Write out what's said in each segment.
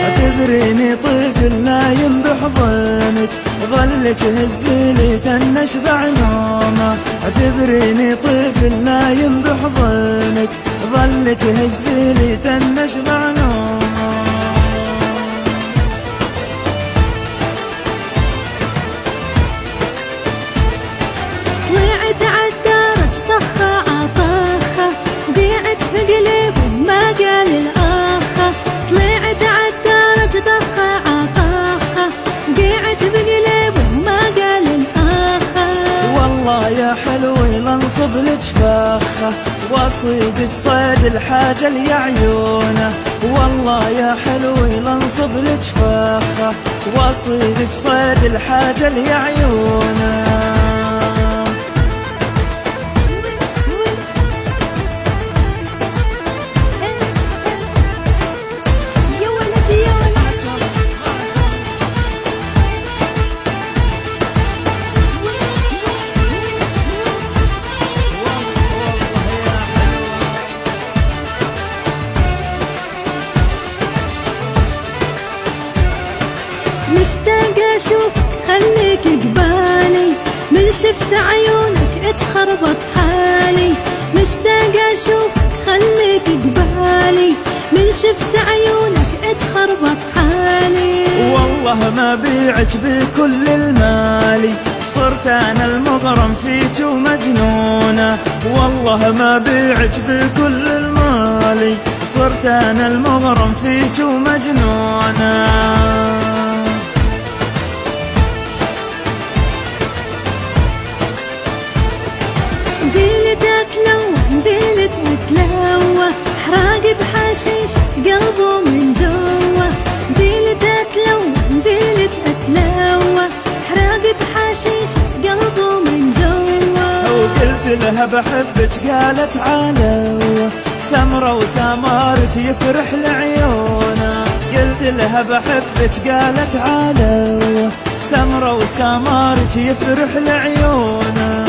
اعتبريني طفل نايم بحضنك، ظلك هزلي تنشبع نومه. اعتبريني طفل نايم بحضنك، ظلك هزلي تنشبع نومه. طلعت عالدرج طخة عطخة، وقعت في قلبه ما قال الآخة. طلعت عالدرج طخة عطخة، وقعت في قلبه ما قال الآخة. والله يا حلوي لنصب لك فاخة، واصيدك صيد الحاجة لي عيونه. والله يا حلوي لنصب لك فاخة، واصيدك صيد الحاجة لي عيونه. مشتاقة اشوفك خليك قبالي، من شفت عيونك اتخربط حالي. مشتاقة اشوفك خليك قبالي، من شفت عيونك اتخربط حالي. والله ما بيعك بكل المالي، صرت انا المغرم فيك ومجنونة. والله ما بيعك بكل المالي، صرت انا المغرم فيك ومجنونة. نزلت اتلوى نزلت اتلوى، حراقت حشيشة قلبه من جوا. نزلت اتلوى نزلت اتلوى، حراقت حشيشة قلبه من جوا. وقلت لها بحبك قالت علوة، سمرة وسمارك يفرح لعيونه. قلت لها بحبك قالت علوة، سمرة وسمارك يفرح لعيونه.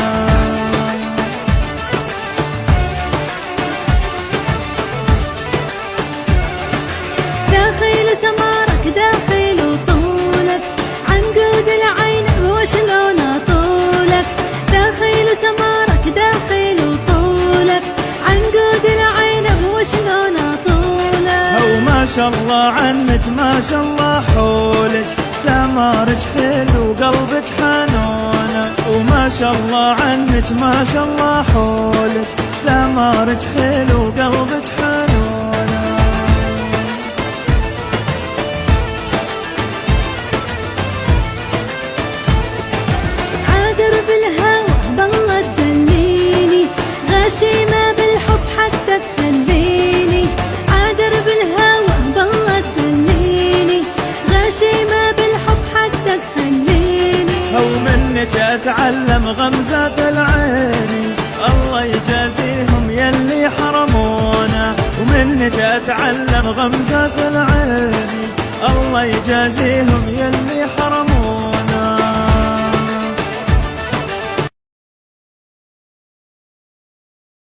داخل سمارك داخل طولك، عنقود العين وشلون طولك. داخل سمارك داخل طولك، عنقود العين وشلون طولك. وما شاء الله عنك ما شاء الله حولك، سمارك حلو وقلبك حنونه. وما شاء الله عنك ما شاء الله حولك، سمارك حلو وقلبك حنونه. غشيمة بالحب حتى تخليني، عادر بالهوى بالله تدليني. غشيمة بالحب حتى تخليني، ومنك اتعلم غمزات العين، الله يجازيهم يلي حرمونا. ومنك اتعلم غمزات العين، الله يجازيهم يلي حرمونا.